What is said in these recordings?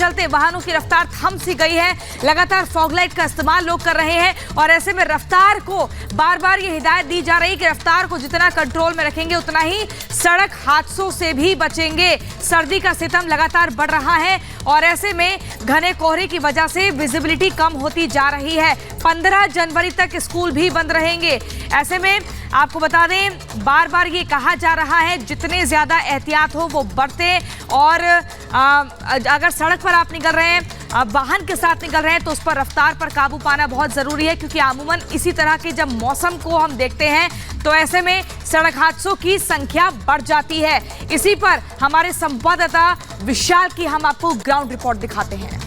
चलते वाहनों की रफ्तार थम सी गई है। लगातार फॉग लाइट का इस्तेमाल लोग कर रहे हैं और ऐसे में रफ्तार को बार बार ये हिदायत दी जा रही है कि रफ्तार को जितना कंट्रोल में रखेंगे उतना ही सड़क हादसों से भी बचेंगे। सर्दी का सितम लगातार बढ़ रहा है और ऐसे में घने कोहरे की वजह से विजिबिलिटी कम होती जा रही है। 15 जनवरी तक स्कूल भी बंद रहेंगे। ऐसे में आपको बता दें, बार बार ये कहा जा रहा है जितने ज्यादा एहतियात हो वो बरतें और अगर सड़क पर आप निकल रहे हैं, वाहन के साथ निकल रहे हैं तो उस पर रफ्तार पर काबू पाना बहुत जरूरी है, क्योंकि अमूमन इसी तरह के जब मौसम को हम देखते हैं तो ऐसे में सड़क हादसों की संख्या बढ़ जाती है। इसी पर हमारे संवाददाता विशाल की हम आपको ग्राउंड रिपोर्ट दिखाते हैं।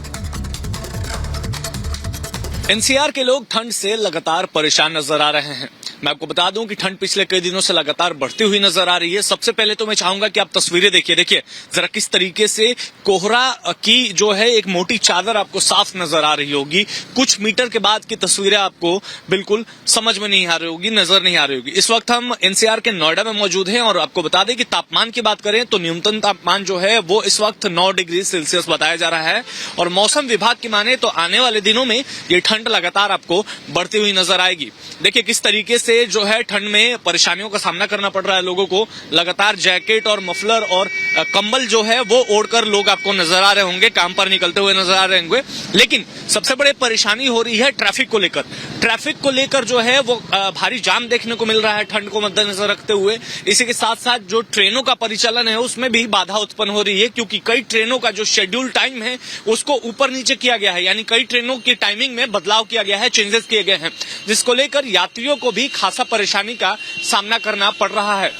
एनसीआर के लोग ठंड से लगातार परेशान नजर आ रहे हैं। मैं आपको बता दूं कि ठंड पिछले कई दिनों से लगातार बढ़ती हुई नजर आ रही है। सबसे पहले तो मैं चाहूंगा कि आप तस्वीरें देखिए जरा किस तरीके से कोहरा की जो है एक मोटी चादर आपको साफ नजर आ रही होगी। कुछ मीटर के बाद की तस्वीरें आपको बिल्कुल समझ में नहीं आ रही होगी, नजर नहीं आ रही होगी। इस वक्त हम एनसीआर के नोएडा में मौजूद हैं और आपको बता दें कि तापमान की बात करें तो न्यूनतम तापमान जो है वो इस वक्त 9 डिग्री सेल्सियस बताया जा रहा है और मौसम विभाग की माने तो आने वाले दिनों में ये ठंड लगातार आपको बढ़ती हुई नजर आएगी। देखिए किस तरीके से जो है ठंड में परेशानियों का सामना करना पड़ रहा है लोगों को। लगातार जैकेट और मफलर और कंबल जो है वो ओढ़कर लोग आपको नजर आ रहे होंगे, काम पर निकलते हुए नजर आ रहे होंगे। लेकिन सबसे बड़ी परेशानी हो रही है ट्रैफिक को लेकर। ट्रैफिक को लेकर जो है वो भारी जाम देखने को मिल रहा है ठंड को मद्देनजर रखते हुए। इसी के साथ साथ जो ट्रेनों का परिचालन है उसमें भी बाधा उत्पन्न हो रही है, क्योंकि कई ट्रेनों का जो शेड्यूल टाइम है उसको ऊपर नीचे किया गया है, यानी कई ट्रेनों की टाइमिंग में बदलाव किया गया है, चेंजेस किए गए हैं, जिसको लेकर यात्रियों को भी खासा परेशानी का सामना करना पड़ रहा है।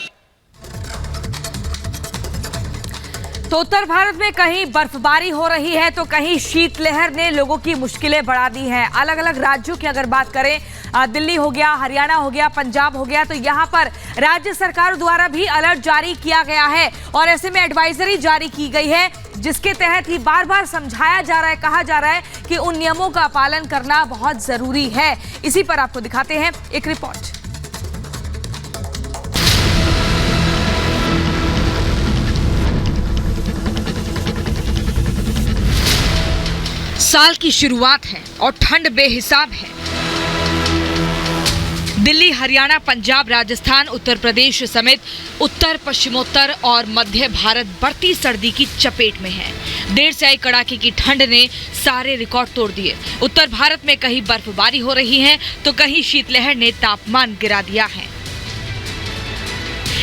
तो उत्तर भारत में कहीं बर्फबारी हो रही है तो कहीं शीतलहर ने लोगों की मुश्किलें बढ़ा दी हैं। अलग अलग राज्यों की अगर बात करें, दिल्ली हो गया, हरियाणा हो गया, पंजाब हो गया, तो यहाँ पर राज्य सरकार द्वारा भी अलर्ट जारी किया गया है और ऐसे में एडवाइजरी जारी की गई है, जिसके तहत ही बार बार समझाया जा रहा है, कहा जा रहा है कि उन नियमों का पालन करना बहुत जरूरी है। इसी पर आपको दिखाते हैं एक रिपोर्ट। साल की शुरुआत है और ठंड बेहिसाब है। दिल्ली, हरियाणा, पंजाब, राजस्थान, उत्तर प्रदेश समेत उत्तर, पश्चिमोत्तर और मध्य भारत बढ़ती सर्दी की चपेट में है। देर से आई कड़ाके की ठंड ने सारे रिकॉर्ड तोड़ दिए। उत्तर भारत में कहीं बर्फबारी हो रही है तो कहीं शीतलहर ने तापमान गिरा दिया है।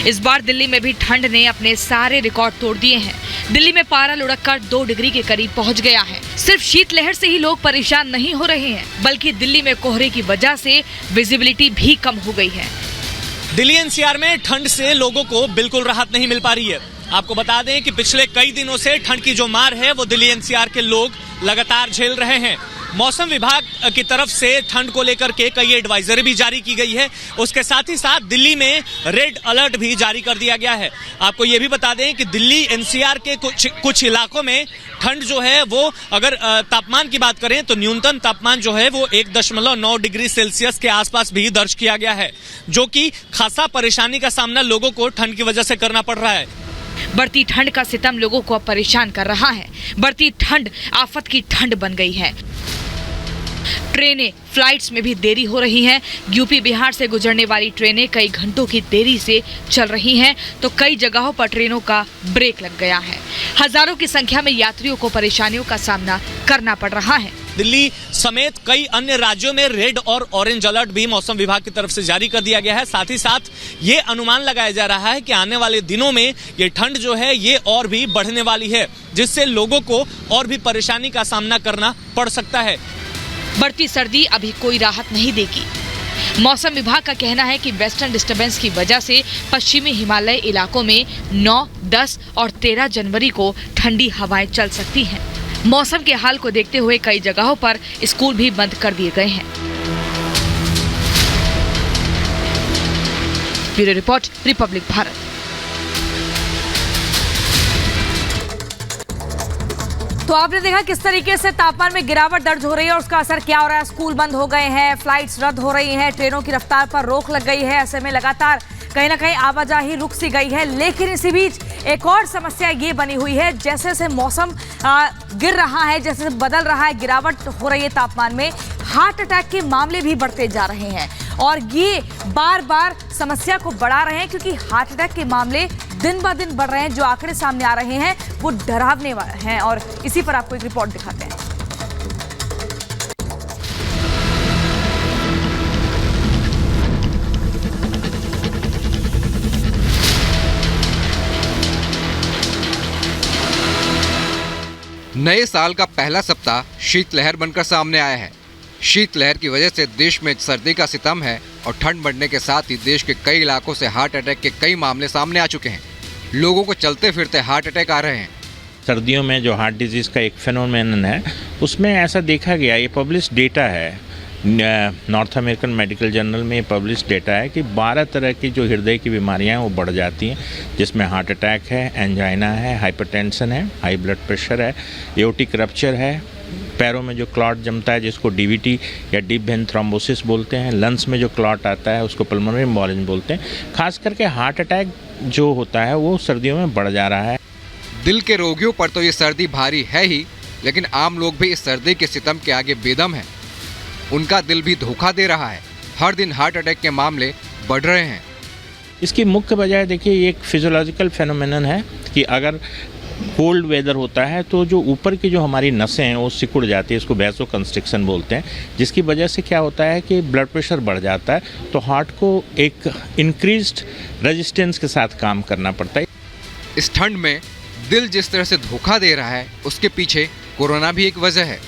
इस बार दिल्ली में भी ठंड ने अपने सारे रिकॉर्ड तोड़ दिए हैं। दिल्ली में पारा लुढ़ककर 2 डिग्री के करीब पहुंच गया है। सिर्फ शीतलहर से ही लोग परेशान नहीं हो रहे हैं, बल्कि दिल्ली में कोहरे की वजह से विजिबिलिटी भी कम हो गई है। दिल्ली एनसीआर में ठंड से लोगों को बिल्कुल राहत नहीं मिल पा रही है। आपको बता दें कि पिछले कई दिनों से ठंड की जो मार है वो दिल्ली एनसीआर के लोग लगातार झेल रहे हैं। मौसम विभाग की तरफ से ठंड को लेकर के कई एडवाइजरी भी जारी की गई है। उसके साथ ही साथ दिल्ली में रेड अलर्ट भी जारी कर दिया गया है। आपको ये भी बता दें कि दिल्ली एनसीआर के कुछ इलाकों में ठंड जो है वो अगर तापमान की बात करें तो न्यूनतम तापमान जो है वो 1.9 डिग्री सेल्सियस के आसपास भी दर्ज किया गया है, जो कि खासा परेशानी का सामना लोगों को ठंड की वजह से करना पड़ रहा है। बढ़ती ठंड का सितम लोगों को अब परेशान कर रहा है। बढ़ती ठंड आफत की ठंड बन गई है। ट्रेनें, फ्लाइट्स में भी देरी हो रही है। यूपी, बिहार से गुजरने वाली ट्रेनें कई घंटों की देरी से चल रही हैं, तो कई जगहों पर ट्रेनों का ब्रेक लग गया है। हजारों की संख्या में यात्रियों को परेशानियों का सामना करना पड़ रहा है। दिल्ली समेत कई अन्य राज्यों में रेड और ऑरेंज अलर्ट भी मौसम विभाग की तरफ से जारी कर दिया गया है। साथ ही साथ ये अनुमान लगाया जा रहा है कि आने वाले दिनों में ये ठंड जो है ये और भी बढ़ने वाली है, जिससे लोगों को और भी परेशानी का सामना करना पड़ सकता है। बढ़ती सर्दी अभी कोई राहत नहीं देगी। मौसम विभाग का कहना है कि वेस्टर्न डिस्टर्बेंस की वजह से पश्चिमी हिमालय इलाकों में 9, 10 और 13 जनवरी को ठंडी हवाएं चल सकती हैं। मौसम के हाल को देखते हुए कई जगहों पर स्कूल भी बंद कर दिए गए हैं। Bureau report, Republic Bharat. तो आपने देखा किस तरीके से तापमान में गिरावट दर्ज हो रही है और उसका असर क्या हो रहा है। स्कूल बंद हो गए हैं, फ्लाइट्स रद्द हो रही हैं, ट्रेनों की रफ्तार पर रोक लग गई है। ऐसे में लगातार कहीं ना कहीं आवाजाही रुक सी गई है। लेकिन इसी बीच एक और समस्या ये बनी हुई है, जैसे जैसे मौसम गिर रहा है, जैसे बदल रहा है, गिरावट हो रही है तापमान में, हार्ट अटैक के मामले भी बढ़ते जा रहे हैं और ये बार बार समस्या को बढ़ा रहे हैं, क्योंकि हार्ट अटैक के मामले दिन ब दिन बढ़ रहे हैं। जो आंकड़े सामने आ रहे हैं वो डरावने हैं और इसी पर आपको एक रिपोर्ट दिखाते हैं। नए साल का पहला सप्ताह शीतलहर बनकर सामने आया है। शीतलहर की वजह से देश में सर्दी का सितम है और ठंड बढ़ने के साथ ही देश के कई इलाकों से हार्ट अटैक के कई मामले सामने आ चुके हैं। लोगों को चलते फिरते हार्ट अटैक आ रहे हैं। सर्दियों में जो हार्ट डिजीज़ का एक फेनोमेनन है, उसमें ऐसा देखा गया, ये पब्लिश डेटा है, नॉर्थ अमेरिकन मेडिकल जर्नल में पब्लिश डेटा है कि 12 तरह की जो हृदय की बीमारियां हैं वो बढ़ जाती हैं, जिसमें हार्ट अटैक है, एंजाइना है, हाइपरटेंशन है, हाई ब्लड प्रेशर है, एओर्टिक रप्चर है, पैरों में जो क्लॉट जमता है जिसको डीवीटी या डीप वेन थ्रोम्बोसिस बोलते हैं, लंग्स में जो क्लॉट आता है उसको पल्मोनरी एम्बोलिज्म बोलते हैं। खास करके हार्ट अटैक जो होता है वो सर्दियों में बढ़ जा रहा है। दिल के रोगियों पर तो ये सर्दी भारी है ही, लेकिन आम लोग भी इस सर्दी के सितम के आगे बेदम है। उनका दिल भी धोखा दे रहा है। हर दिन हार्ट अटैक के मामले बढ़ रहे हैं। इसकी मुख्य वजह देखिए, ये एक फिजियोलॉजिकल फेनोमेनन है कि अगर कोल्ड वेदर होता है तो जो ऊपर की जो हमारी नसें हैं वो सिकुड़ जाती है, इसको वैसो कंस्ट्रिक्शन बोलते हैं, जिसकी वजह से क्या होता है कि ब्लड प्रेशर बढ़ जाता है, तो हार्ट को एक इंक्रीज्ड रेजिस्टेंस के साथ काम करना पड़ता है। इस ठंड में दिल जिस तरह से धोखा दे रहा है, उसके पीछे कोरोना भी एक वजह है।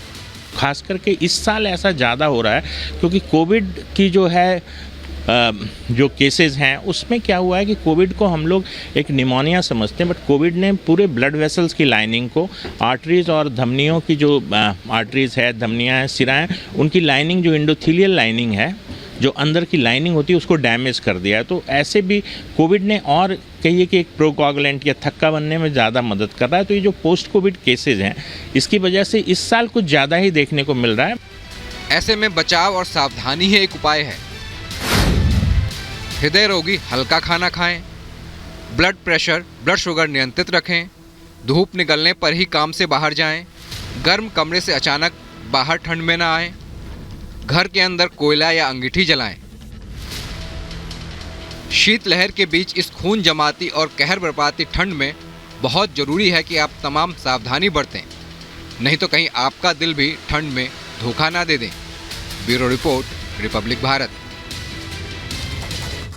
खास करके इस साल ऐसा ज़्यादा हो रहा है क्योंकि कोविड की जो है जो केसेस हैं उसमें क्या हुआ है कि कोविड को हम लोग एक निमोनिया समझते हैं, बट कोविड ने पूरे ब्लड वेसल्स की लाइनिंग को, आर्टरीज और धमनियों की जो आर्टरीज है, धमनियाँ हैं, सिराएं, उनकी लाइनिंग जो एंडोथेलियल लाइनिंग है, जो अंदर की लाइनिंग होती है, उसको डैमेज कर दिया है। तो ऐसे भी कोविड ने और कहिए कि एक प्रोकोगुलेंट या थक्का बनने में ज़्यादा मदद कर रहा है। तो ये जो पोस्ट कोविड केसेज हैं, इसकी वजह से इस साल कुछ ज़्यादा ही देखने को मिल रहा है। ऐसे में बचाव और सावधानी ही एक उपाय है। हृदय रोगी हल्का खाना खाएं, ब्लड प्रेशर, ब्लड शुगर नियंत्रित रखें, धूप निकलने पर ही काम से बाहर जाएं, गर्म कमरे से अचानक बाहर ठंड में ना आएं, घर के अंदर कोयला या अंगीठी जलाएं। शीतलहर के बीच इस खून जमाती और कहर बरपाती ठंड में बहुत जरूरी है कि आप तमाम सावधानी बरतें, नहीं तो कहीं आपका दिल भी ठंड में धोखा ना दे दें। Bureau report, Republic Bharat.